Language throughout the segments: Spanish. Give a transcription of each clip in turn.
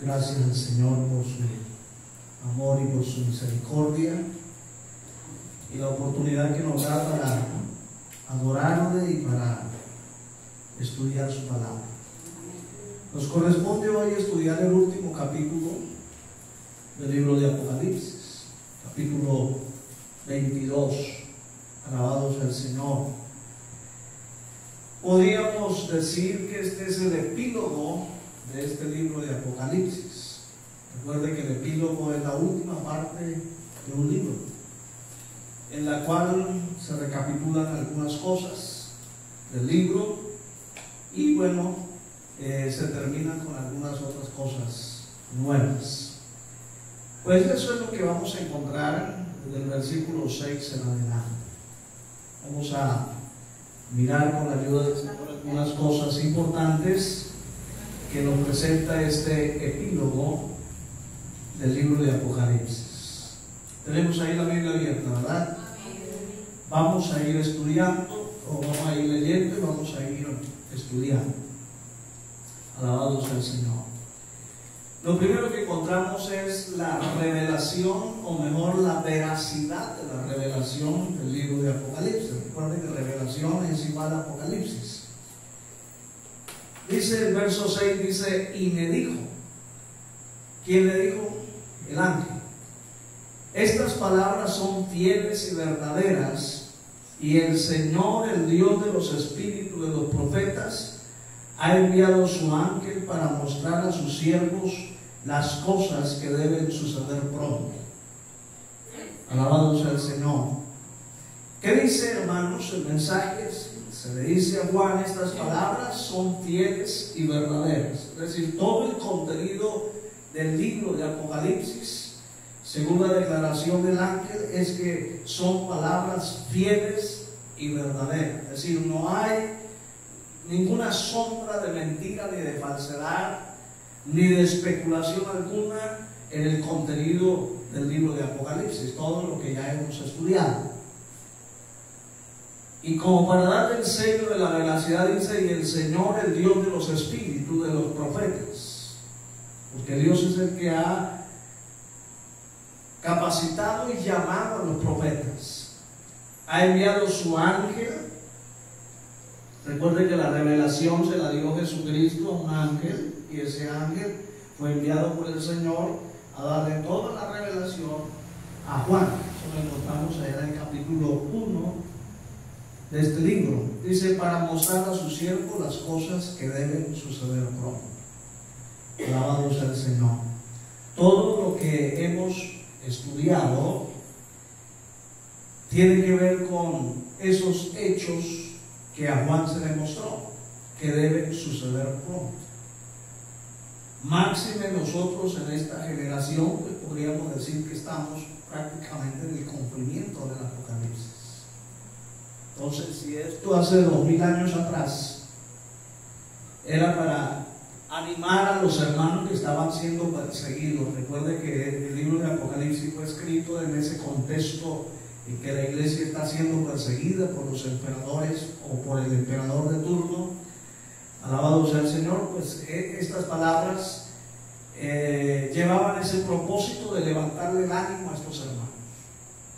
Gracias al Señor por su amor y por su misericordia y la oportunidad que nos da para adorarle y para estudiar su palabra. Nos corresponde hoy estudiar el último capítulo del libro de Apocalipsis, capítulo 22. Alabado sea el Señor. Podríamos decir que este es el epílogo de este libro de Apocalipsis. Recuerde que el epílogo es la última parte de un libro, en la cual se recapitulan algunas cosas del libro y bueno, se terminan con algunas otras cosas nuevas. Pues eso es lo que vamos a encontrar desde el versículo 6 en adelante. Vamos a mirar con la ayuda de algunas cosas importantes que nos presenta este epílogo del libro de Apocalipsis. Tenemos ahí la Biblia abierta, ¿verdad? Vamos a ir estudiando, o vamos a ir leyendo y vamos a ir estudiando. Alabado sea el Señor. Lo primero que encontramos es la revelación, o mejor la veracidad de la revelación del libro de Apocalipsis. Recuerden que revelación es igual a Apocalipsis. Dice el verso 6, dice, y me dijo. ¿Quién le dijo? El ángel. Estas palabras son fieles y verdaderas, y el Señor, el Dios de los espíritus de los profetas, ha enviado su ángel para mostrar a sus siervos las cosas que deben suceder pronto. Alabado sea el Señor. ¿Qué dice, hermanos, el mensaje? Se le dice a Juan, estas palabras son fieles y verdaderas. Es decir, todo el contenido del libro de Apocalipsis, según la declaración del ángel, es que son palabras fieles y verdaderas. Es decir, no hay ninguna sombra de mentira, ni de falsedad, ni de especulación alguna en el contenido del libro de Apocalipsis, todo lo que ya hemos estudiado. Y como para dar el sello de la veracidad, dice, y el Señor, el Dios de los espíritus de los profetas, porque Dios es el que ha capacitado y llamado a los profetas, ha enviado su ángel. Recuerde que la revelación se la dio Jesucristo a un ángel, y ese ángel fue enviado por el Señor a darle toda la revelación a Juan. Eso lo encontramos allá en el capítulo 1 de este libro. Dice, para mostrar a sus siervos las cosas que deben suceder pronto. Alabado sea el Señor. Todo lo que hemos estudiado tiene que ver con esos hechos que a Juan se le mostró que deben suceder pronto. Máxime nosotros en esta generación, pues podríamos decir que estamos prácticamente en el cumplimiento del Apocalipsis. Entonces, si esto hace 2000 años atrás era para animar a los hermanos que estaban siendo perseguidos, recuerde que el libro de Apocalipsis fue escrito en ese contexto en que la iglesia está siendo perseguida por los emperadores o por el emperador de turno. Alabado sea el Señor. Pues estas palabras llevaban ese propósito de levantarle el ánimo a estos hermanos.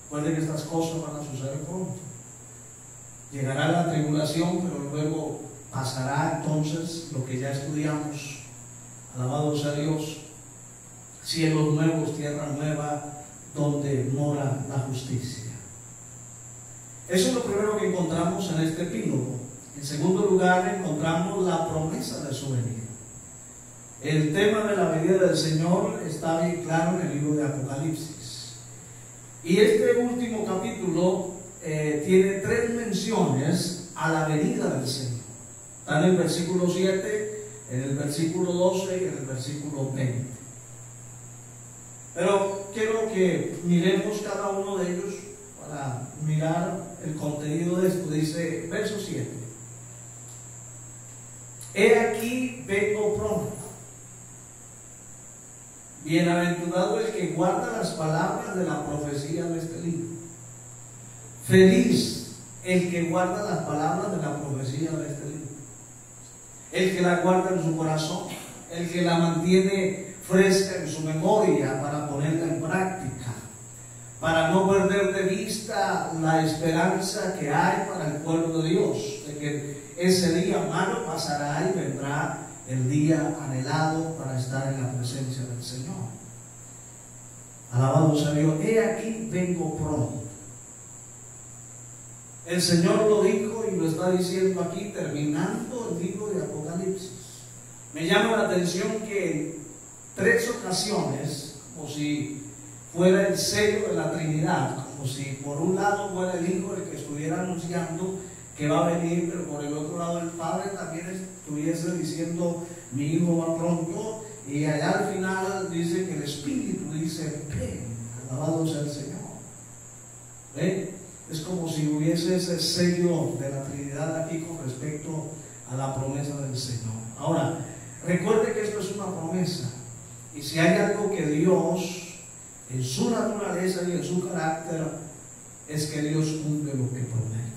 Recuerden que estas cosas van a suceder pronto. Llegará la tribulación, pero luego pasará entonces lo que ya estudiamos. Alabado sea Dios. Cielos nuevos, tierra nueva, donde mora la justicia. Eso es lo primero que encontramos en este epílogo. En segundo lugar, encontramos la promesa de su venida. El tema de la venida del Señor está bien claro en el libro de Apocalipsis. Y este último capítulo tiene 3 menciones a la venida del Señor. Está en el versículo 7, en el versículo 12 y en el versículo 20. Pero quiero que miremos cada uno de ellos para mirar el contenido de esto. Dice, verso 7. He aquí vengo pronto. Bienaventurado el que guarda las palabras de la profecía de este libro. Feliz el que guarda las palabras de la profecía de este libro. El que la guarda en su corazón, el que la mantiene fresca en su memoria para ponerla en práctica, para no perder de vista la esperanza que hay para el pueblo de Dios, de que ese día malo pasará y vendrá el día anhelado para estar en la presencia del Señor. Alabado sea Dios. He aquí, vengo pronto. El Señor lo dijo y lo está diciendo aquí, terminando el libro de Apocalipsis. Me llama la atención que en 3 ocasiones, como si fuera el sello de la Trinidad, como si por un lado fuera el Hijo el que estuviera anunciando que va a venir, pero por el otro lado el Padre también estuviese diciendo: mi Hijo va pronto, y allá al final dice que el Espíritu dice: ven, alabado sea el Señor. ¿Ven? Es como si hubiese ese sello de la Trinidad aquí con respecto a la promesa del Señor. Ahora, recuerde que esto es una promesa, y si hay algo que Dios, en su naturaleza y en su carácter, es que Dios cumple lo que promete.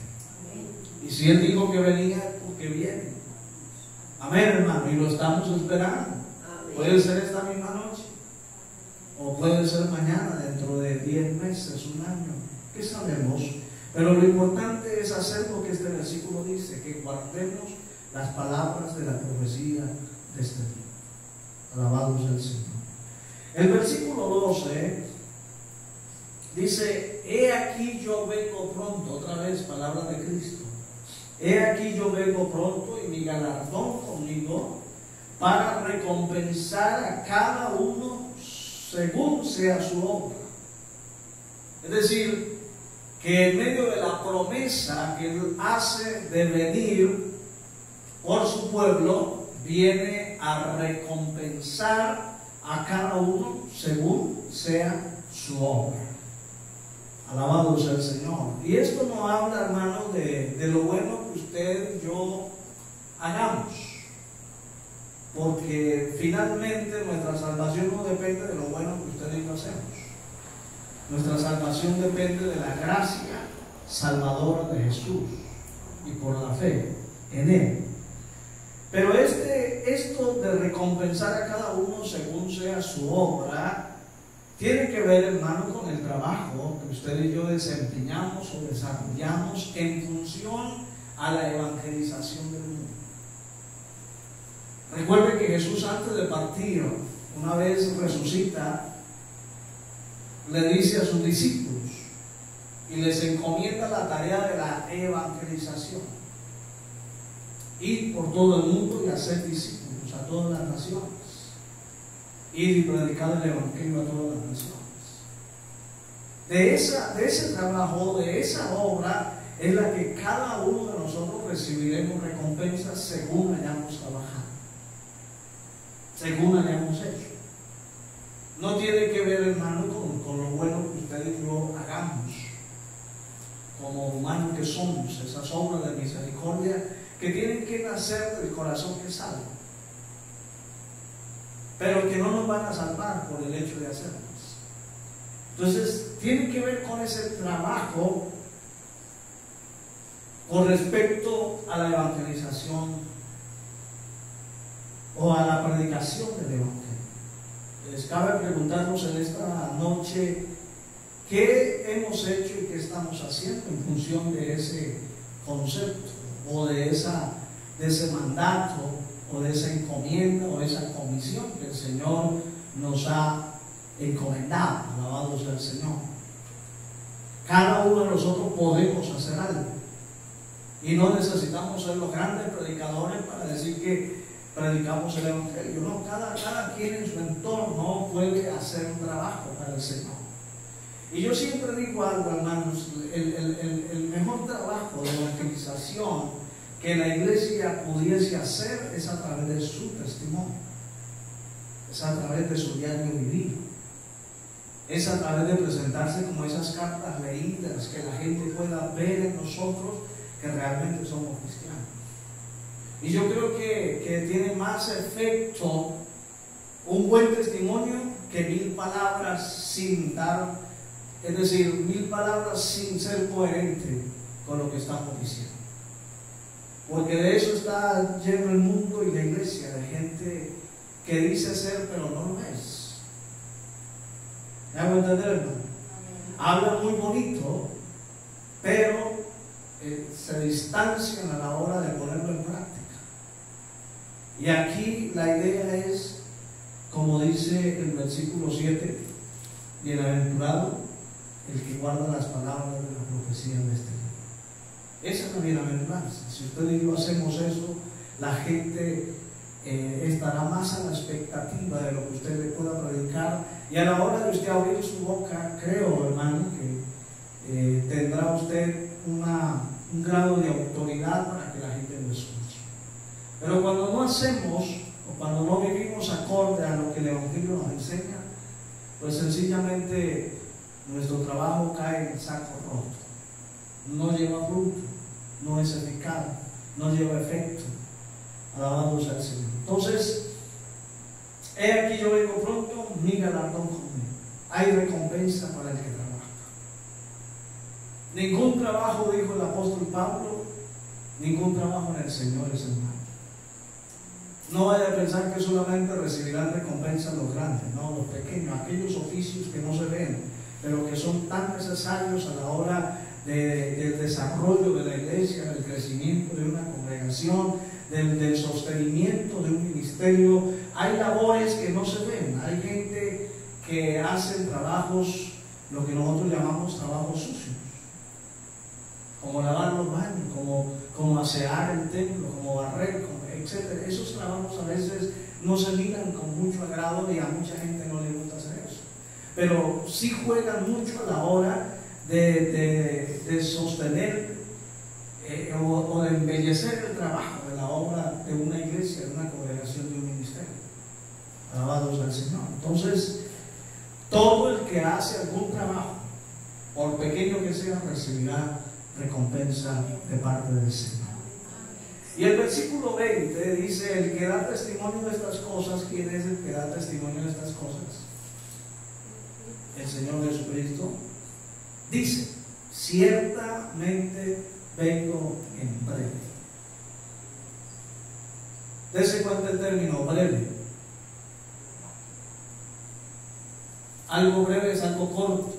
Y si Él dijo que venía, es porque viene. Amén, hermano, y lo estamos esperando. Puede ser esta misma noche, o puede ser mañana, dentro de 10 meses, un año, ¿qué sabemos? Pero lo importante es hacer lo que este versículo dice, que guardemos las palabras de la profecía de este día. Alabado sea el Señor. El versículo 12 dice: he aquí yo vengo pronto. Otra vez, palabra de Cristo. He aquí yo vengo pronto, y mi galardón conmigo, para recompensar a cada uno según sea su obra. Es decir, que en medio de la promesa que Él hace de venir por su pueblo, viene a recompensar a cada uno según sea su obra. Alabado sea el Señor. Y esto no habla, hermano, de lo bueno que usted y yo hagamos, porque finalmente nuestra salvación no depende de lo bueno que usted y yo hacemos. Nuestra salvación depende de la gracia salvadora de Jesús y por la fe en Él. Pero esto de recompensar a cada uno según sea su obra tiene que ver, hermano, con el trabajo que usted y yo desempeñamos o desarrollamos en función a la evangelización del mundo. Recuerde que Jesús, antes de partir, una vez resucita, le dice a sus discípulos y les encomienda la tarea de la evangelización: ir por todo el mundo y hacer discípulos a todas las naciones, ir y predicar el evangelio a todas las naciones. De ese trabajo, de esa obra, es la que cada uno de nosotros recibiremos recompensas según hayamos trabajado, según hayamos hecho. No tiene que ver, hermano, con lo bueno que usted y yo hagamos como humanos que somos, esas obras de misericordia que tienen que nacer del corazón que salva, pero que no nos van a salvar por el hecho de hacerlas. Entonces, tiene que ver con ese trabajo con respecto a la evangelización o a la predicación del evangelio. Les cabe preguntarnos en esta noche: ¿qué hemos hecho y qué estamos haciendo en función de ese concepto o de ese mandato o de esa encomienda o de esa comisión que el Señor nos ha encomendado? Alabado sea el Señor. Cada uno de nosotros podemos hacer algo, y no necesitamos ser los grandes predicadores para decir que predicamos el evangelio. No, cada quien en su entorno puede hacer un trabajo para el Señor. Y yo siempre digo algo, hermanos: el mejor trabajo de evangelización que la iglesia pudiese hacer es a través de su testimonio, es a través de su diario vivir, es a través de presentarse como esas cartas leídas, que la gente pueda ver en nosotros que realmente somos cristianos. Y yo creo que tiene más efecto un buen testimonio que 1000 palabras sin dar, es decir, 1000 palabras sin ser coherente con lo que estamos diciendo. Porque de eso está lleno el mundo y la iglesia, de gente que dice ser pero no lo es. ¿Me hago entender, hermano? Hablan muy bonito, pero se distancian a la hora de ponerlo en práctica. Y aquí la idea es, como dice el versículo 7, bienaventurado el que guarda las palabras de la profecía de este libro. Esa es la bienaventuranza. Si usted y yo hacemos eso, la gente estará más a la expectativa de lo que usted le pueda predicar, y a la hora de usted abrir su boca, creo, hermano, que tendrá usted un grado de autoridad para que la gente lo escuche. Pero cuando no hacemos, o cuando no vivimos acorde a lo que el Evangelio nos enseña, pues sencillamente nuestro trabajo cae en saco roto. No lleva fruto, no es eficaz, no lleva efecto. Alabado sea el Señor. Entonces, he aquí yo vengo pronto, mi galardón conmigo. Hay recompensa para el que trabaja. Ningún trabajo, dijo el apóstol Pablo, ningún trabajo en el Señor es en vano. No vaya a pensar que solamente recibirán recompensa los grandes, no, los pequeños, aquellos oficios que no se ven, pero que son tan necesarios a la hora del desarrollo de la iglesia, del crecimiento de una congregación, del sostenimiento de un ministerio. Hay labores que no se ven, hay gente que hace trabajos, lo que nosotros llamamos trabajos sucios, como lavar los baños, como asear el templo, como barrer, etc. Esos trabajos a veces no se miran con mucho agrado y a mucha gente no le gusta hacer eso, pero sí juegan mucho a la hora de sostener o de embellecer el trabajo de la obra de una iglesia, de una congregación, de un ministerio. Alabados al Señor. Entonces, todo el que hace algún trabajo, por pequeño que sea, recibirá recompensa de parte del Señor. Y el versículo 20 dice: el que da testimonio de estas cosas. ¿Quién es el que da testimonio de estas cosas? El Señor Jesucristo. Dice: ciertamente vengo en breve. Dese cuenta el término breve. Algo breve es algo corto,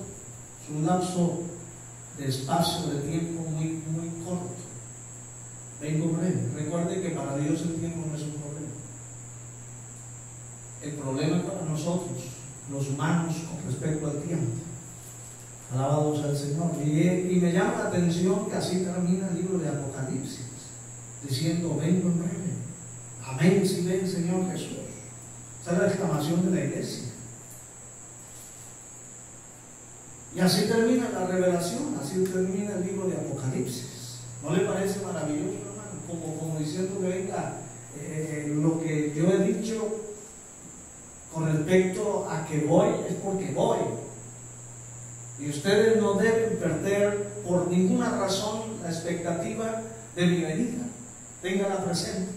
es un lapso de espacio de tiempo muy corto. Vengo breve. Recuerde que para Dios el tiempo no es un problema. El problema es para nosotros, los humanos, con respecto al tiempo. Alabados al Señor. Y me llama la atención que así termina el libro de Apocalipsis, diciendo: vengo en breve. Amén, si ven, Señor Jesús. Esa es la exclamación de la iglesia. Y así termina la revelación, así termina el libro de Apocalipsis. ¿No le parece maravilloso, hermano? Como diciendo que venga, lo que yo he dicho con respecto a que voy es porque voy. Y ustedes no deben perder por ninguna razón la expectativa de mi venida. Ténganla presente.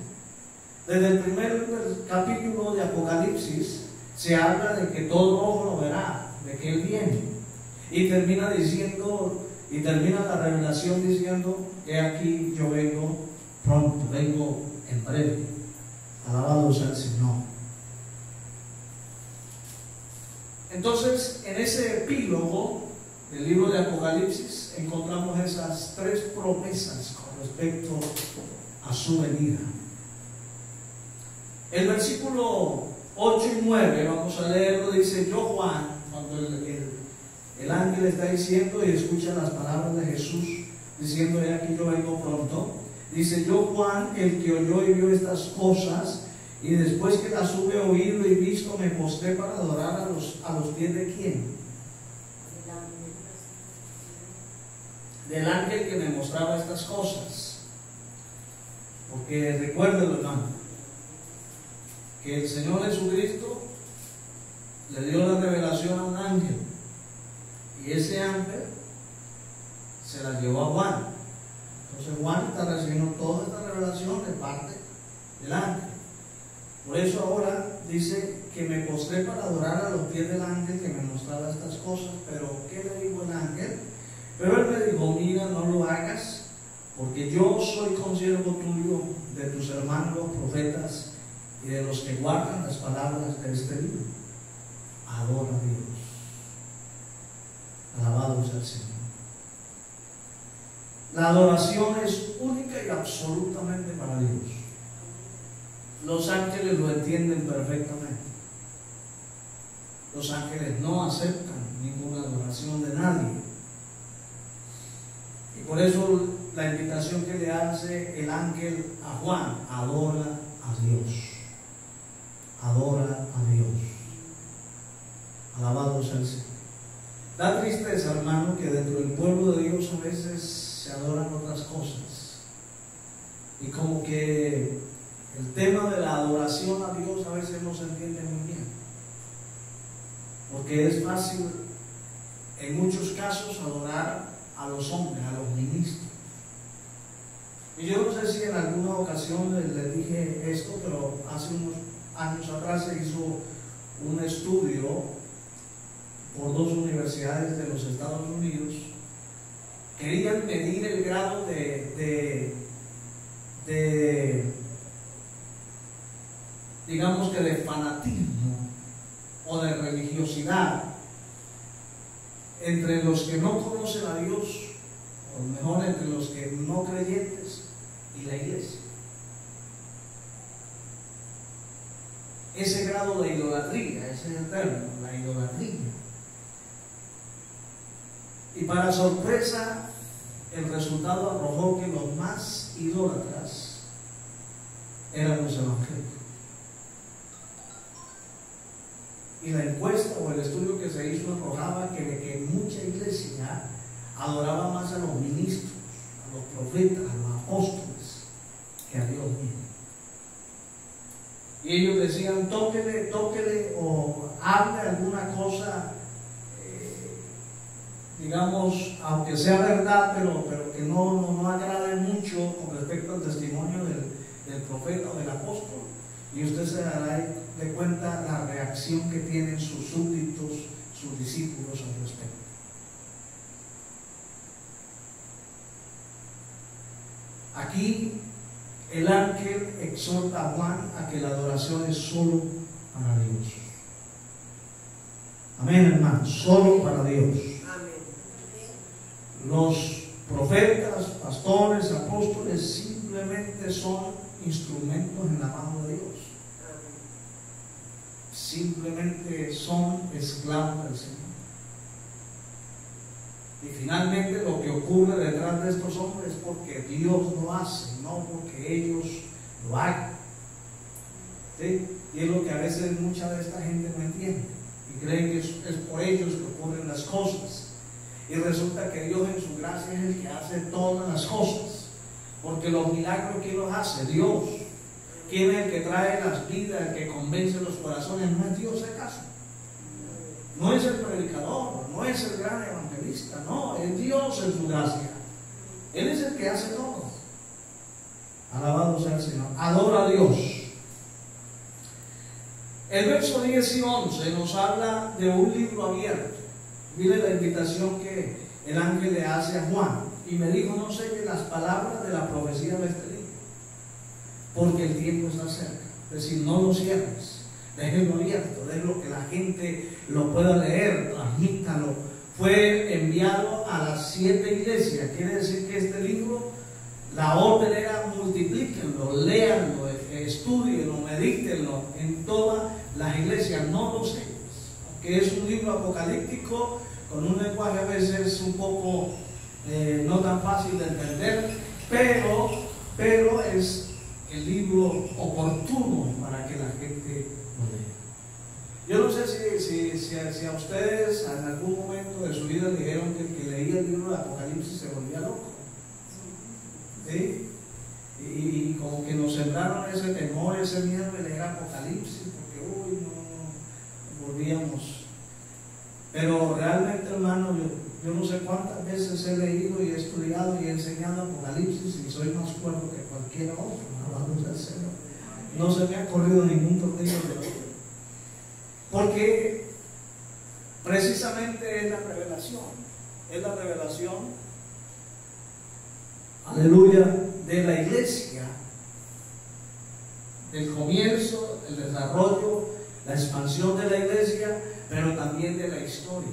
Desde el primer capítulo de Apocalipsis se habla de que todo ojo lo verá, de que Él viene. Y termina la revelación diciendo: he aquí yo vengo pronto, vengo en breve. Alabado sea el Señor. Entonces, en ese epílogo del libro de Apocalipsis encontramos esas tres promesas con respecto a su venida. El versículo 8 y 9, vamos a leerlo, dice: yo, Juan, cuando el ángel está diciendo y escucha las palabras de Jesús diciendo: he aquí yo vengo pronto, dice: yo, Juan, el que oyó y vio estas cosas, y después que las hube oído y visto, me postré para adorar a los pies de ¿quién? Del ángel que me mostraba estas cosas. Porque recuérdelo, hermano, que el Señor Jesucristo le dio la revelación a un ángel, y ese ángel se la llevó a Juan. Entonces Juan está recibiendo toda esta revelación de parte del ángel. Por eso ahora dice que me postré para adorar a los pies del ángel que me mostraba estas cosas. Pero ¿qué le dijo el ángel? Pero él me dijo: mira, no lo hagas, porque yo soy consiervo tuyo, de tus hermanos los profetas y de los que guardan las palabras de este libro. Adora a Dios. Alabado sea el Señor. La adoración es única y absolutamente para Dios. Los ángeles lo entienden perfectamente. Los ángeles no aceptan ninguna adoración de nadie. Y por eso la invitación que le hace el ángel a Juan: adora a Dios. Adora a Dios. Alabado sea el Señor. Da tristeza, hermano, que dentro del pueblo de Dios a veces se adoran otras cosas. Y como que el tema de la adoración a Dios a veces no se entiende muy bien. Porque es fácil, en muchos casos, adorar a los hombres, a los ministros. Y yo no sé si en alguna ocasión les dije esto, pero hace unos años atrás se hizo un estudio por dos universidades de los Estados Unidos. Querían medir el grado digamos que de fanatismo o de religiosidad entre los que no conocen a Dios, o mejor, entre los que no creyentes y la iglesia. Ese grado de idolatría, ese es el término, la idolatría. Y para sorpresa, el resultado arrojó que los más idólatras eran los evangélicos. Y la encuesta o el estudio que se hizo arrojaba que mucha iglesia adoraba más a los ministros, a los profetas, a los apóstoles, que a Dios mismo. Y ellos decían: tóquele o hable alguna cosa, digamos, aunque sea verdad, pero que no agrade mucho con respecto al testimonio del profeta o del apóstol. Y usted se dará de cuenta la reacción que tienen sus súbditos, sus discípulos al respecto. Aquí el ángel exhorta a Juan a que la adoración es solo para Dios. Amén, hermano, solo para Dios. Los profetas, pastores, apóstoles simplemente son instrumentos en la mano de Dios. Simplemente son esclavos del Señor. Y finalmente lo que ocurre detrás de estos hombres es porque Dios lo hace, no porque ellos lo hagan. ¿Sí? Y es lo que a veces mucha de esta gente no entiende y creen que es por ellos que ocurren las cosas. Y resulta que Dios en su gracia es el que hace todas las cosas, porque los milagros, ¿quién los hace? Dios. ¿Quién es el que trae las vidas, el que convence los corazones? ¿No es Dios acaso? No es el predicador, no es el gran evangelista, no, es Dios en su gracia. Él es el que hace todo. Alabado sea el Señor. Adora a Dios. El verso 10 y 11 nos habla de un libro abierto. Mire la invitación que el ángel le hace a Juan. Y me dijo: no selle las palabras de la profecía de este libro, porque el tiempo está cerca. Es decir, no lo cierres, déjenlo abierto, déjenlo que la gente lo pueda leer, transmítalo. Fue enviado a las 7 iglesias. Quiere decir que este libro, la orden era: multiplíquenlo, léanlo, estudienlo, medítenlo en todas las iglesias, no lo selles. Que es un libro apocalíptico con un lenguaje a veces un poco no tan fácil de entender, pero es el libro oportuno para que la gente lo lea. Yo no sé si a ustedes en algún momento de su vida dijeron que el que leía el libro de Apocalipsis se volvía loco. ¿Sí? Y como que nos sembraron ese temor, ese miedo de leer Apocalipsis, porque no volvíamos. Pero realmente, hermano, yo no sé cuántas veces he leído y he estudiado y he enseñado Apocalipsis y soy más cuerdo que cualquier otro. Alabado sea el Señor. No se me ha corrido ningún tornillo de ojo, porque precisamente es la revelación, aleluya, de la iglesia, del comienzo, el desarrollo, la expansión de la iglesia, pero también de la historia.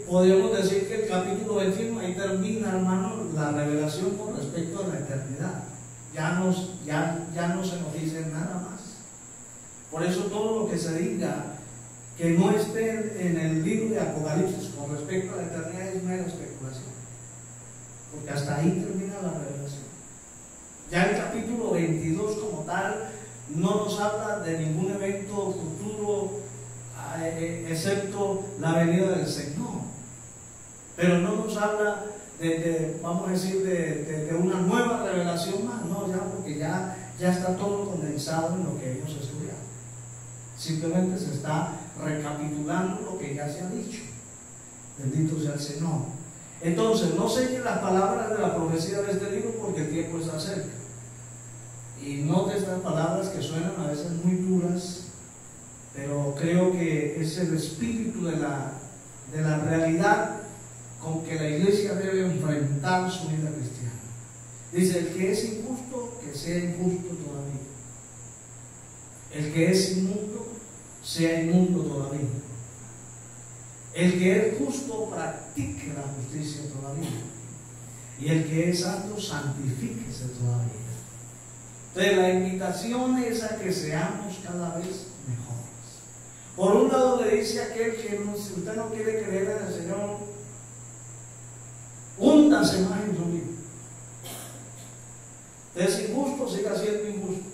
Podríamos decir que el capítulo 21, ahí termina, hermano, la revelación con respecto a la eternidad. Ya no se nos dice nada más. Por eso todo lo que se diga que no esté en el libro de Apocalipsis con respecto a la eternidad es mera especulación, porque hasta ahí termina la revelación. Ya el capítulo 22 como tal no nos habla de ningún evento futuro excepto la venida del Señor, pero no nos habla vamos a decir, de una nueva revelación más, no, ya, porque ya está todo condensado en lo que ellos estudiaron. Simplemente se está recapitulando lo que ya se ha dicho. Bendito sea el Señor. Entonces, no seguir las palabras de la profecía de este libro porque el tiempo está cerca. Y note estas palabras que suenan a veces muy duras, pero creo que es el espíritu de la realidad con que la iglesia debe enfrentar su vida cristiana. Dice: el que es injusto, que sea injusto todavía. El que es inmundo, sea inmundo todavía. El que es justo, practique la justicia todavía. Y el que es santo, santifíquese todavía. Entonces la invitación es a que seamos cada vez mejores. Por un lado le dice a aquel que si usted no quiere creer en el Señor, húndase más en su vida. Usted es injusto, siga siendo injusto.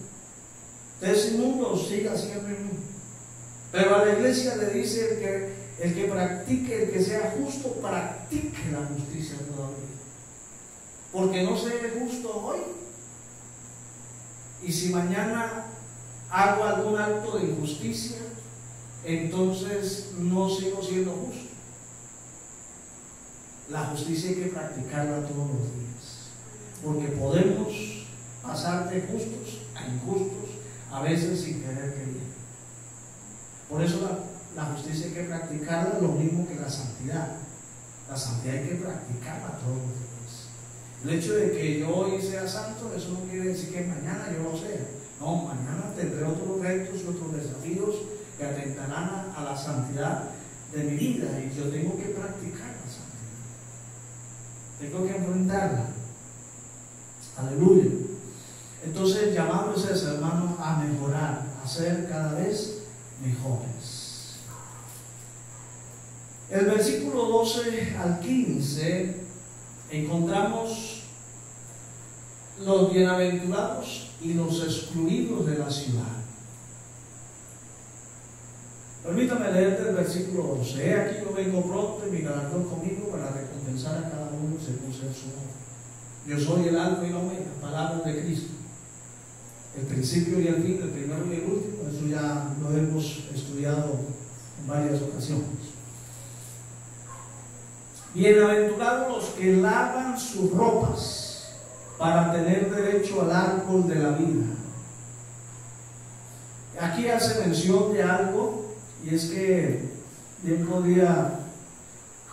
Usted es inmundo, siga siendo inmundo. Pero a la iglesia le dice el que practique, el que sea justo, practique la justicia todavía. Porque no seré justo hoy, y si mañana hago algún acto de injusticia, entonces no sigo siendo justo. La justicia hay que practicarla todos los días, porque podemos pasar de justos a injustos, a veces sin querer queriendo. Por eso la justicia hay que practicarla lo mismo que la santidad. La santidad hay que practicarla todos los días. El hecho de que yo hoy sea santo, eso no quiere decir que mañana yo lo sea. No, mañana tendré otros retos y otros desafíos que atentarán a la santidad de mi vida, y yo tengo que practicar la santidad. Tengo que enfrentarla. Aleluya. Entonces el llamado es ese, hermano, a mejorar, a ser cada vez mejores. El versículo 12 al 15 encontramos los bienaventurados y los excluidos de la ciudad. Permítame leer el versículo 12. He aquí yo vengo pronto, y mi galardón conmigo para recompensar a cada uno según sea su obra. Yo soy el alfa y la omega, palabras de Cristo, el principio y el fin, el primero y el último. Eso ya lo hemos estudiado en varias ocasiones. Bienaventurados los que lavan sus ropas para tener derecho al árbol de la vida. Aquí hace mención de algo, y es que bien podía,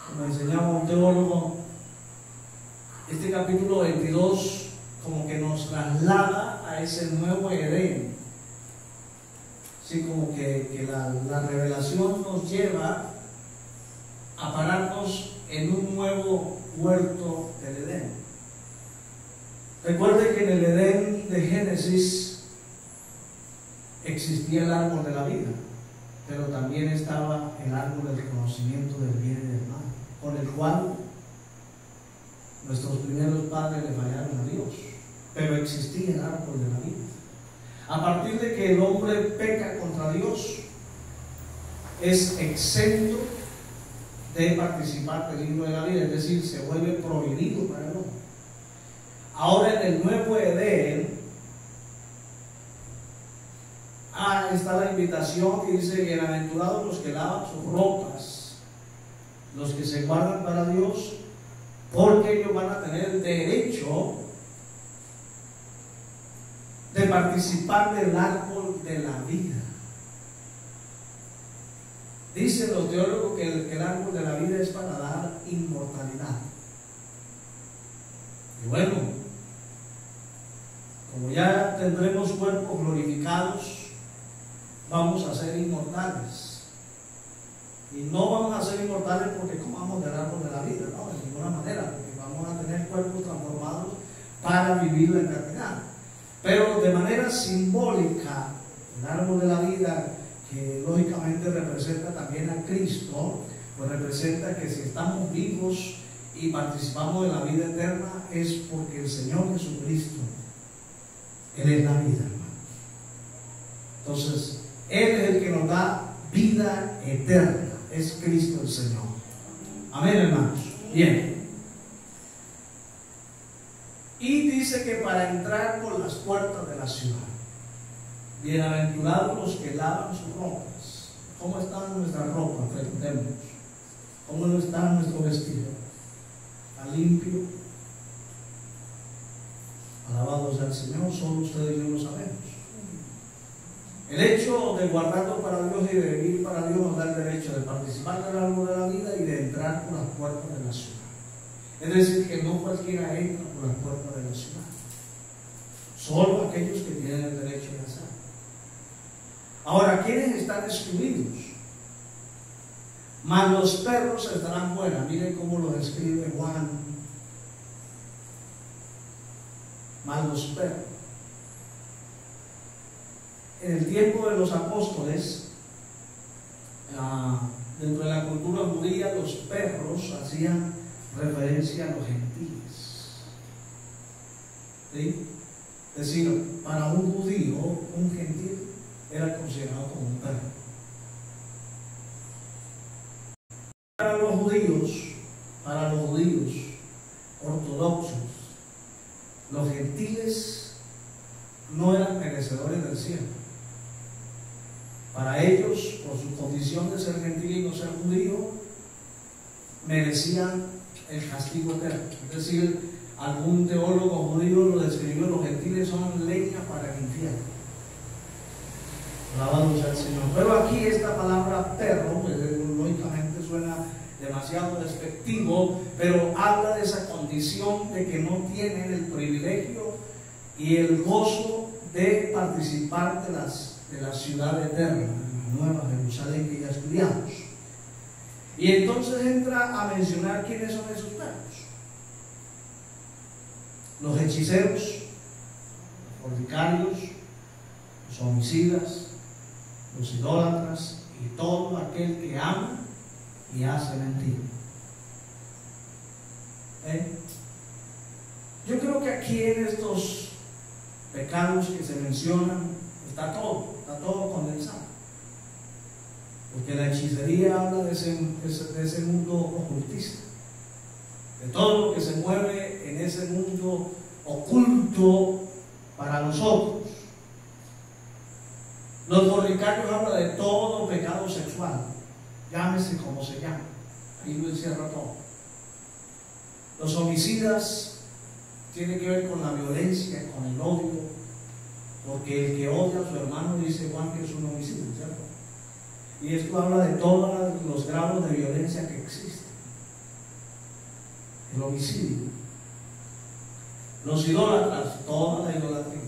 como enseñaba un teólogo, este capítulo 22 como que nos traslada a ese nuevo Edén. Así como que la revelación nos lleva a pararnos en un nuevo huerto del Edén. Recuerde que en el Edén de Génesis existía el árbol de la vida, pero también estaba el árbol del conocimiento del bien y del mal, con el cual nuestros primeros padres le fallaron a Dios, pero existía el árbol de la vida. A partir de que el hombre peca contra Dios, es exento de participar del libro de la vida, es decir, se vuelve prohibido para el hombre. Ahora en el nuevo Edén está la invitación que dice: bienaventurados los que lavan sus ropas, los que se guardan para Dios, porque ellos van a tener derecho de participar del árbol de la vida. Dicen los teólogos que el árbol de la vida es para dar inmortalidad. Y bueno, como ya tendremos cuerpos glorificados, vamos a ser inmortales. Y no vamos a ser inmortales porque comamos del árbol de la vida, no, de ninguna manera, porque vamos a tener cuerpos transformados para vivir la eternidad. Pero de manera simbólica, el árbol de la vida, que lógicamente representa también a Cristo, pues representa que si estamos vivos y participamos de la vida eterna es porque el Señor Jesucristo, Él es la vida, hermano. Entonces, Él es el que nos da vida eterna, es Cristo el Señor. Amén, hermanos. Bien. Y dice que para entrar por las puertas de la ciudad, bienaventurados los que lavan sus ropas. ¿Cómo están nuestras ropas? Preguntemos. ¿Cómo está nuestro vestido? ¿Está limpio? Alabado sea el Señor, solo ustedes y yo lo sabemos. El hecho de guardarlo para Dios y de vivir para Dios nos da el derecho de participar del árbol de la vida y de entrar por las puertas de la ciudad. Es decir, que no cualquiera entra por las puertas de la ciudad, solo aquellos que tienen el derecho de hacerlo. Ahora, ¿quiénes están excluidos? Mas los perros estarán fuera. Miren cómo lo describe Juan. Mas los perros. En el tiempo de los apóstoles, dentro de la cultura judía, los perros hacían referencia a los gentiles. ¿Sí? Es decir, para un judío, un gentil era considerado como un perro. Para los judíos ortodoxos, los gentiles no eran merecedores del cielo. Para ellos, por su condición de ser gentil y no ser judío, merecían el castigo eterno. Es decir, algún teólogo judío lo describió: los gentiles son leña para el infierno. Alabado sea el Señor. Pero aquí esta palabra perro, pues, lógicamente suena demasiado despectivo, pero habla de esa condición de que no tienen el privilegio y el gozo de participar de la ciudad eterna, la nueva Jerusalén que ya estudiamos. Y entonces entra a mencionar quiénes son esos perros: los hechiceros, los fornicarios, los homicidas, los idólatras y todo aquel que ama y hace mentira. Yo creo que aquí en estos pecados que se mencionan está todo condensado, porque la hechicería habla de ese mundo ocultista, de todo lo que se mueve en ese mundo oculto para nosotros. Los fornicarios habla de todo pecado sexual, llámese como se llame, ahí lo encierra todo. Los homicidas tienen que ver con la violencia, con el odio, porque el que odia a su hermano, dice Juan, que es un homicida, ¿cierto? Y esto habla de todos los grados de violencia que existen. El homicidio. Los idólatras, toda la idolatría,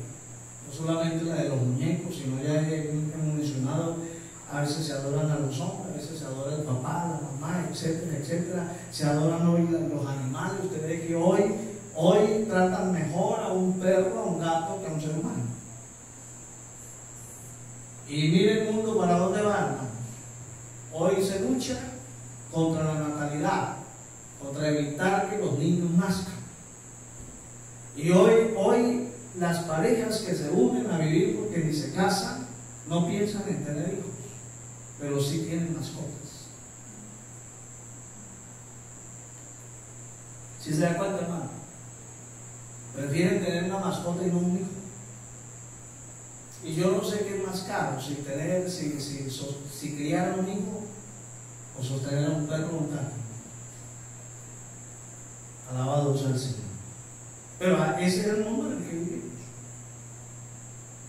no solamente la de los muñecos, sino ya hemos mencionado, a veces se adoran a los hombres, a veces se adora el papá, la mamá, etcétera, etcétera. Se adoran hoy los animales. Usted ve que hoy tratan mejor a un perro, a un gato, que a un ser humano. Y mire el mundo para dónde va, hermano. Hoy se lucha contra la natalidad, contra evitar que los niños nazcan. Y hoy las parejas que se unen a vivir porque ni se casan, no piensan en tener hijos, pero sí tienen mascotas. ¿Sí se da cuenta, hermano? Prefieren tener una mascota y no un hijo. Y yo no sé qué es más caro, si criar a un hijo o sostener a un perro o un gato. Alabado sea el Señor. Pero ese es el mundo en el que vivimos.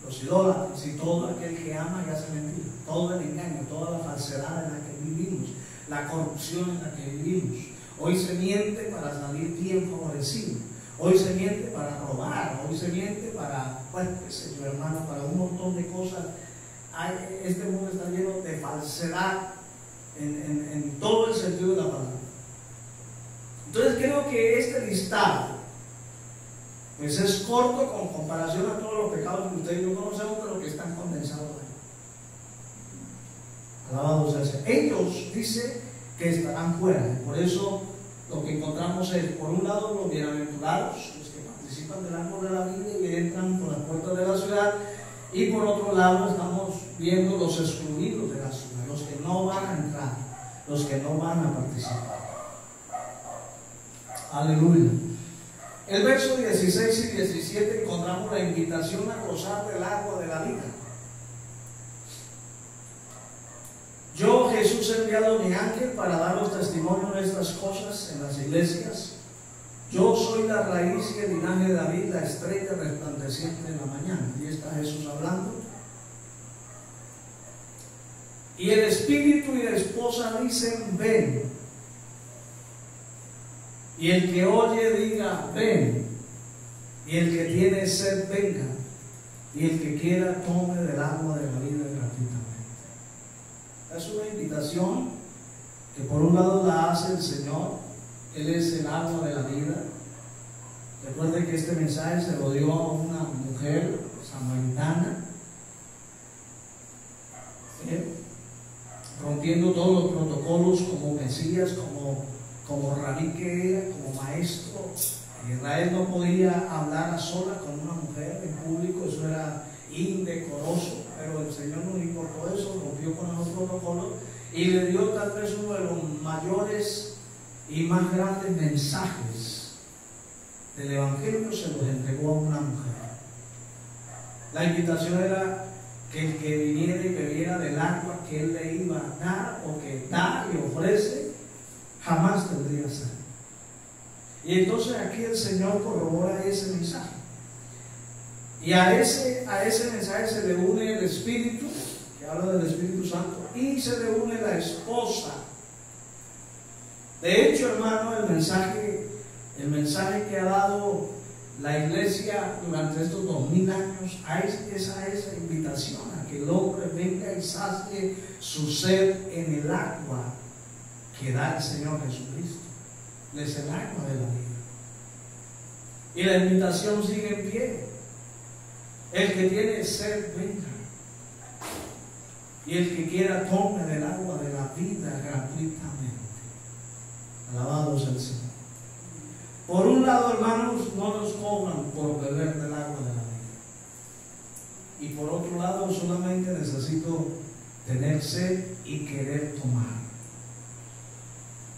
Los idólatras y todo aquel que ama y hace mentira, todo el engaño, toda la falsedad en la que vivimos, la corrupción en la que vivimos. Hoy se miente para salir bien favorecido, hoy se miente para robar, hoy se miente para, bueno, qué sé yo, hermano, para un montón de cosas. Este mundo está lleno de falsedad en todo el sentido de la palabra. Entonces creo que este listado pues es corto con comparación a todos los pecados que ustedes y yo conocemos, pero que están condensados ahí. Alabado sea el Señor. Ellos dice que estarán fuera. Por eso lo que encontramos es, por un lado, los bienaventurados, los que participan del árbol de la vida y entran por las puertas de la ciudad, y por otro lado estamos viendo los excluidos de la ciudad, los que no van a entrar, los que no van a participar. Aleluya. El verso 16 y 17 encontramos la invitación a gozar del agua de la vida. Yo, Jesús, he enviado a mi ángel para daros testimonio de estas cosas en las iglesias. Yo soy la raíz y el linaje de David, la estrella resplandeciente en la mañana. Y está Jesús hablando. Y el espíritu y la esposa dicen, ven. Y el que oye diga, ven. Y el que tiene sed, venga. Y el que quiera, tome del agua de la vida gratuitamente. Es una invitación que por un lado la hace el Señor. Él es el agua de la vida. Recuerden que este mensaje se lo dio a una mujer samaritana, rompiendo todos los protocolos como Mesías, como rabí que era, como maestro. Israel no podía hablar a sola con una mujer en público, eso era indecoroso, pero el Señor no le importó eso, rompió con los protocolos y le dio tal vez uno de los mayores y más grandes mensajes del Evangelio, se los entregó a una mujer. La invitación era que el que viniera y bebiera del agua que Él le iba a dar, o que da y ofrece, jamás tendría sed. Y entonces aquí el Señor corrobora ese mensaje. Y a ese mensaje se le une el Espíritu, que habla del Espíritu Santo, y se le une la esposa. De hecho, hermano, el mensaje que ha dado la iglesia durante estos 2000 años es a esa invitación a que el hombre venga y sacie su sed en el agua que da el Señor Jesucristo. Es el agua de la vida. Y la invitación sigue en pie. El que tiene sed, venga. Y el que quiera, tome del agua de la vida gratuitamente. Alabado sea el Señor. Por un lado, hermanos, no nos cobran por beber del agua de la vida. Y por otro lado, solamente necesito tener sed y querer tomar.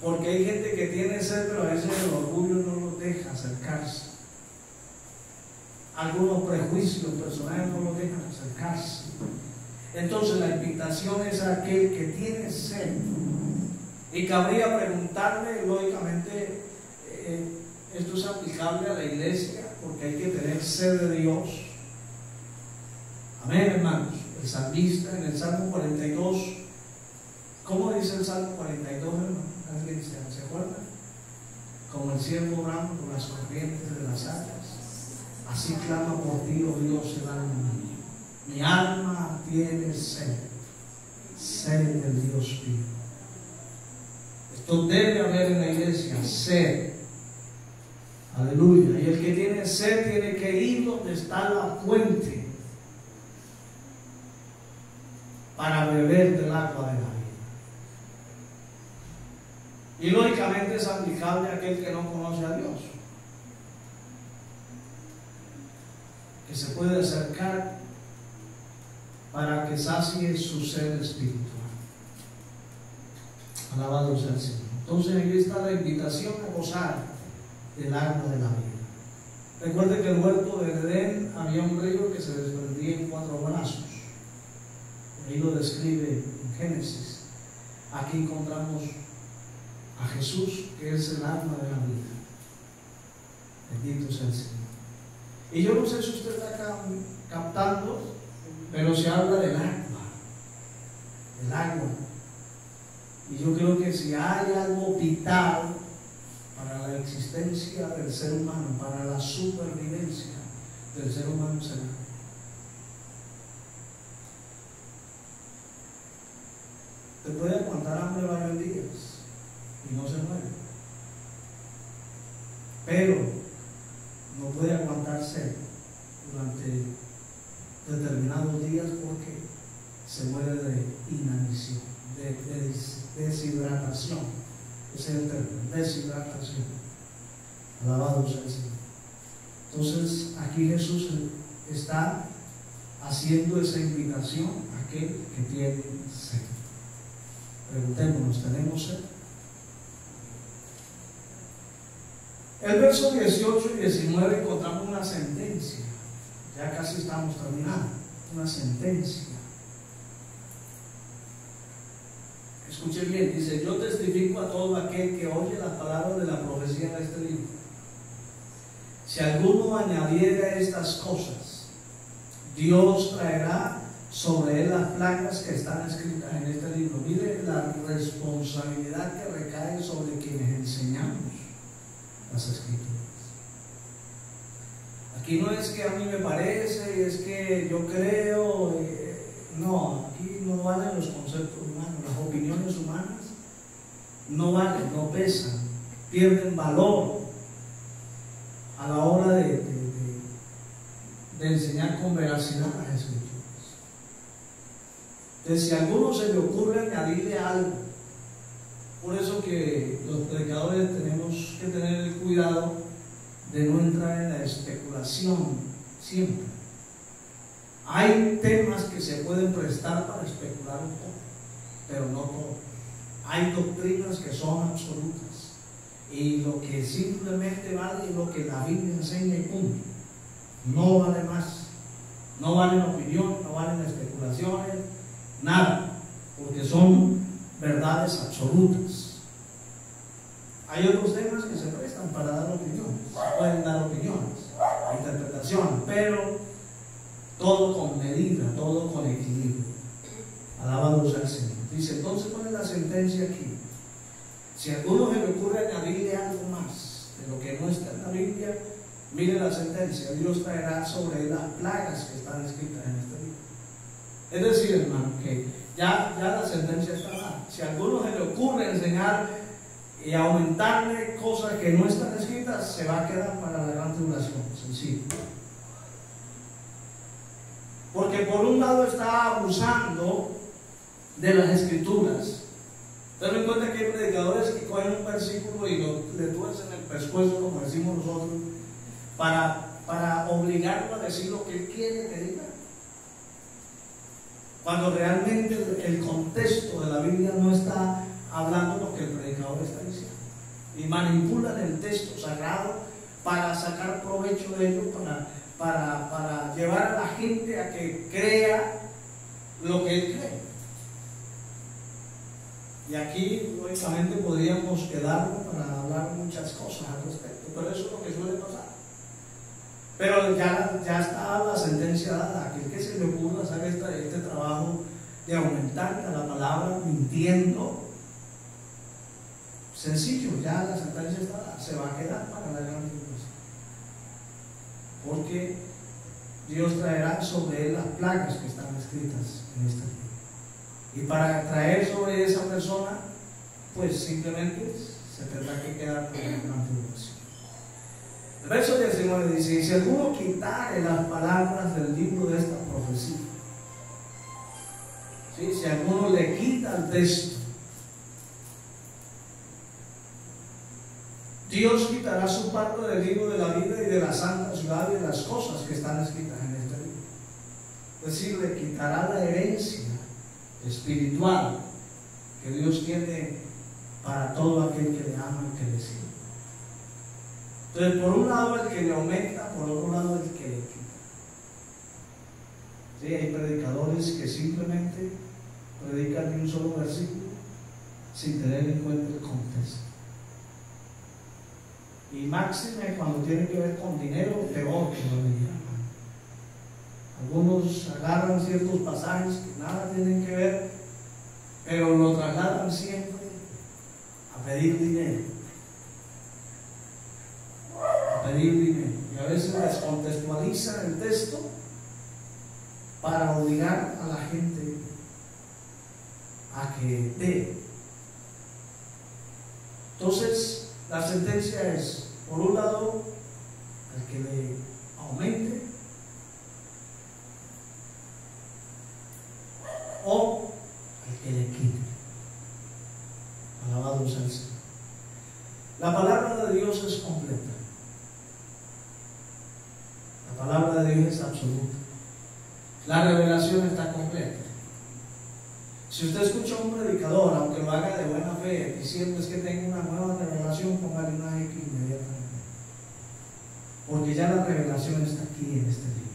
Porque hay gente que tiene sed, pero a veces el orgullo no los deja acercarse. Algunos prejuicios personales no los dejan acercarse. Entonces la invitación es a aquel que tiene sed. Y cabría preguntarle, lógicamente, esto es aplicable a la iglesia, porque hay que tener sed de Dios. Amén, hermanos. El salmista en el Salmo 42, ¿cómo dice el Salmo 42, hermano? ¿Alguien se acuerda? Como el siervo brama por las corrientes de las aguas, así clama por ti, oh Dios, el alma mía. Mi alma tiene sed, sed del Dios vivo. Esto debe haber en la iglesia, sed. Aleluya. Y el que tiene sed tiene que ir donde está la fuente para beber del agua de la vida. Y lógicamente es aplicable a aquel que no conoce a Dios, que se puede acercar para que sacie su sed espiritual. Alabado sea el Señor. Entonces aquí está la invitación a gozar del agua de la vida. Recuerde que en el huerto de Edén había un río que se desprendía en 4 brazos. Ahí lo describe en Génesis. Aquí encontramos a Jesús, que es el alma de la vida. Bendito sea el Señor. Y yo no sé si usted está captando, pero se habla del agua. El agua. Y yo creo que si hay algo vital para la existencia del ser humano, para la supervivencia del ser humano, será. Te puede aguantar hambre varios días y no se muere, pero no puede aguantar sed durante determinados días porque se muere de inanición, de deshidratación. Ese es el término, deshidratación. Alabado sea el Señor. Entonces aquí Jesús está haciendo esa invitación a aquel que tiene sed. Preguntémonos, ¿tenemos sed? El verso 18 y 19 encontramos una sentencia. Ya casi estamos terminando. Una sentencia. Escuche bien, dice: yo testifico a todo aquel que oye las palabras de la profecía en este libro. Si alguno añadiera estas cosas, Dios traerá sobre él las plagas que están escritas en este libro. Mire la responsabilidad que recae sobre quienes enseñamos las escrituras. Aquí no es que a mí me parece, es que yo creo, no, aquí no valen los conceptos humanos, las opiniones humanas no valen, no pesan, pierden valor a la hora de enseñar con veracidad las escrituras. Entonces, si a alguno se le ocurre añadirle algo, por eso que los predicadores tenemos que tener el cuidado de no entrar en la especulación siempre. Hay temas que se pueden prestar para especular un poco, pero no todo. Hay doctrinas que son absolutas y lo que simplemente vale es lo que la Biblia enseña y punto. No vale más. No valen opinión, no valen especulaciones, nada, porque son verdades absolutas. Hay otros temas que se prestan para dar opiniones, pueden dar opiniones, interpretación, pero todo con medida, todo con equilibrio. Alabado sea el Señor. Dice, entonces, ¿cuál es la sentencia aquí? Si a alguno se le ocurre añadirle algo más de lo que no está en la Biblia, mire la sentencia: Dios traerá sobre él las plagas que están escritas en este libro. Es decir, hermano, que ya la sentencia está dada. Si a alguno se le ocurre enseñar y aumentarle cosas que no están escritas, se va a quedar para la gran tribulación. Sencillo. Porque por un lado está abusando de las escrituras. Ten en cuenta que hay predicadores que cogen un versículo y le tuercen el pescuezo, como decimos nosotros, para obligarlo a decir lo que él quiere que diga, cuando realmente el contexto de la Biblia no está hablando lo que el predicador está diciendo, y manipulan el texto sagrado para sacar provecho de ello, para llevar a la gente a que crea lo que él cree. Y aquí, lógicamente, podríamos quedarnos para hablar muchas cosas al respecto, pero eso es lo que suele pasar. Pero ya está la sentencia dada. Aquel que se le ocurra hacer este trabajo de aumentar a la palabra mintiendo, sencillo, ya la sentencia está dada, se va a quedar para la gran tribulación. Porque Dios traerá sobre él las plagas que están escritas en este libro. Y para traer sobre esa persona, pues simplemente se tendrá que quedar con la gran tribulación. El verso 19 dice: y si alguno quitare las palabras del libro de esta profecía, ¿sí? Si alguno le quita el texto, Dios quitará su parte del libro de la vida y de la santa ciudad y de las cosas que están escritas en este libro. Es decir, le quitará la herencia espiritual que Dios tiene para todo aquel que le ama y que le sigue. Entonces, por un lado el que le aumenta, por otro lado el que le quita. ¿Sí? Hay predicadores que simplemente predican de un solo versículo sin tener en cuenta el contexto. Y máxime cuando tiene que ver con dinero, peor que no le llaman. Algunos agarran ciertos pasajes que nada tienen que ver, pero lo trasladan siempre a pedir dinero. Y a veces descontextualizan el texto para obligar a la gente a que dé. Entonces, la sentencia es, por un lado, al que le aumente o al que le quite. Alabado sea el Señor. La palabra de Dios es completa. La palabra de Dios es absoluta. La revelación está completa. Si usted escucha a un predicador, aunque lo haga de buena fe, diciendo es que tengo una nueva revelación, póngale una X inmediatamente. Porque ya la revelación está aquí en este libro.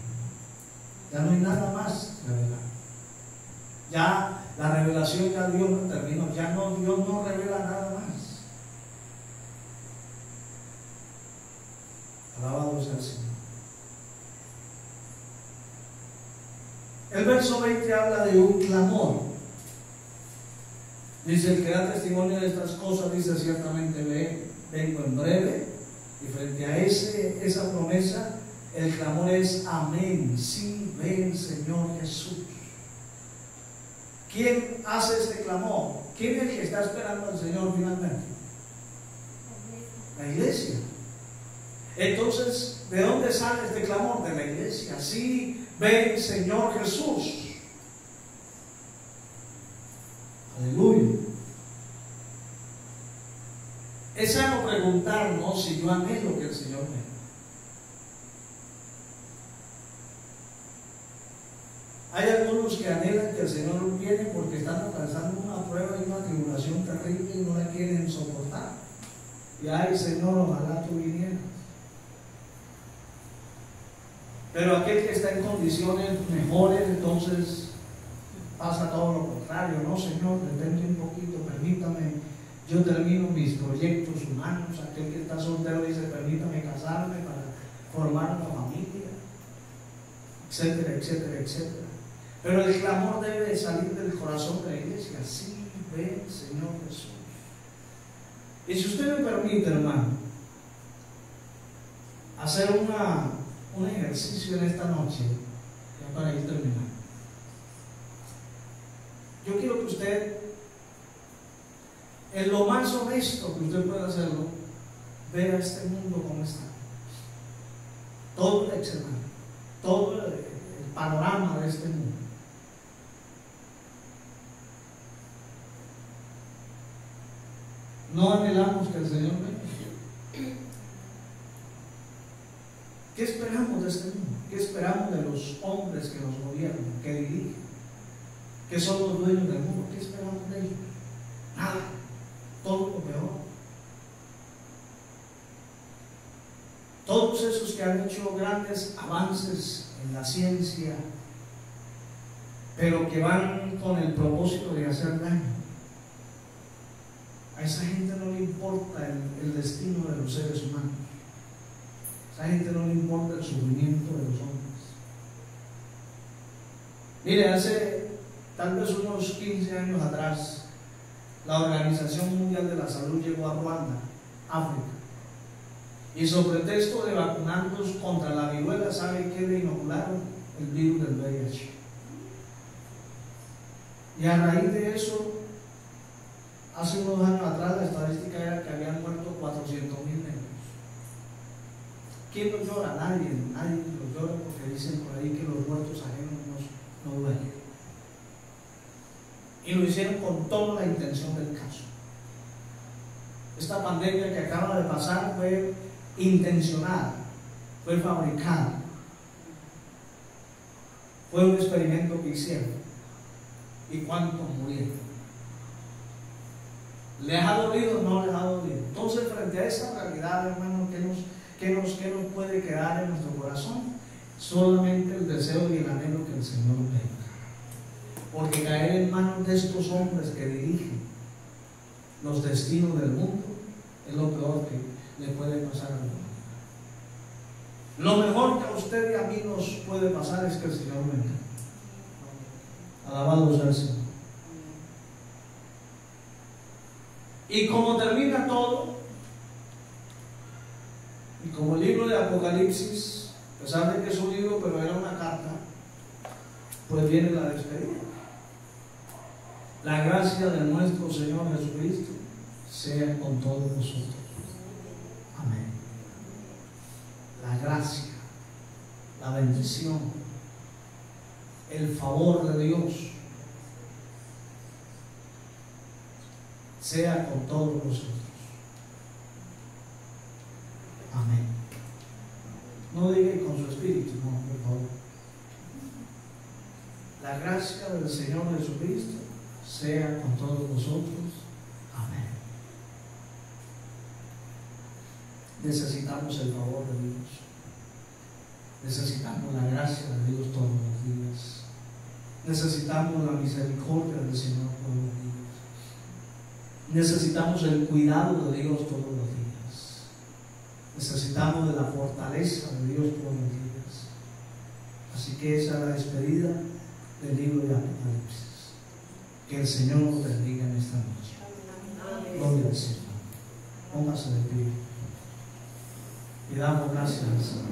Ya no hay nada más revelado. Ya la revelación ya Dios no terminó. Ya no, Dios no revela nada más. Alabado sea el Señor. El verso 20 habla de un clamor. Dice: el que da testimonio de estas cosas, dice ciertamente vengo en breve. Y frente a esa promesa, el clamor es amén. Sí, ven Señor Jesús. ¿Quién hace este clamor? ¿Quién es el que está esperando al Señor finalmente? La iglesia. Entonces, ¿de dónde sale este clamor? De la iglesia. Sí, ven Señor Jesús. Aleluya. Es sano preguntarnos si yo anhelo que el Señor venga. Hay algunos que anhelan que el Señor viene porque están atravesando una prueba y una tribulación terrible y no la quieren soportar. Y ay, Señor, ojalá tú vinieras. Pero aquel que está en condiciones mejores, entonces pasa todo lo contrario. No, Señor, detente un poquito, permítame, yo termino mis proyectos humanos. Aquel que está soltero dice: permítame casarme para formar una familia, etcétera, etcétera, etcétera. Pero el clamor debe salir del corazón de la iglesia. Sí, ven Señor Jesús. Y si usted me permite, hermano, hacer un ejercicio en esta noche, ya para ir terminando. Yo quiero que usted, en lo más honesto que usted pueda hacerlo, vea este mundo como está. Todo el escenario, todo el panorama de este mundo. No anhelamos que el Señor venga. ¿Qué esperamos de este mundo? ¿Qué esperamos de los hombres que nos gobiernan, que dirigen, que son los dueños del mundo? ¿Qué esperamos de ellos? Nada, todo lo peor. Todos esos que han hecho grandes avances en la ciencia, pero que van con el propósito de hacer daño. A esa gente no le importa el destino de los seres humanos. A esa gente no le importa el sufrimiento de los hombres. Mire, hace tal vez unos 15 años atrás, la Organización Mundial de la Salud llegó a Ruanda, África, y sobre pretexto de vacunarnos contra la viruela, ¿sabe qué le inocularon? El virus del VIH. Y a raíz de eso, hace unos años atrás, la estadística era que habían muerto 400,000 negros. ¿Quién los llora? Nadie los llora, porque dicen por ahí que los muertos ajenos no duelen. Y lo hicieron con toda la intención del caso. Esta pandemia que acaba de pasar fue intencionada, fue fabricada, fue un experimento que hicieron. ¿Y cuántos murieron? ¿Les ha dolido? No les ha dolido. Entonces, frente a esa realidad, hermano, ¿qué nos puede quedar en nuestro corazón? Solamente el deseo y el anhelo que el Señor venga. Porque caer en manos de estos hombres que dirigen los destinos del mundo es lo peor que le puede pasar al mundo. Lo mejor que a usted y a mí nos puede pasar es que el Señor venga. Alabado sea el Señor. Y como termina todo, y como el libro de Apocalipsis, a pesar de que es un libro, pero era una carta, pues viene la despedida. La gracia de nuestro Señor Jesucristo sea con todos nosotros. Amén. La gracia, la bendición, el favor de Dios sea con todos nosotros. Amén. No diga con su espíritu, no, por favor. La gracia del Señor Jesucristo sea con todos nosotros. Amén. Necesitamos el favor de Dios. Necesitamos la gracia de Dios todos los días. Necesitamos la misericordia del Señor todos los días. Necesitamos el cuidado de Dios todos los días. Necesitamos de la fortaleza de Dios todos los días. Así que esa es la despedida del libro de Apocalipsis. Que el Señor nos bendiga en esta noche. Gloria al Señor. Póngase de pie. Y damos gracias al Señor.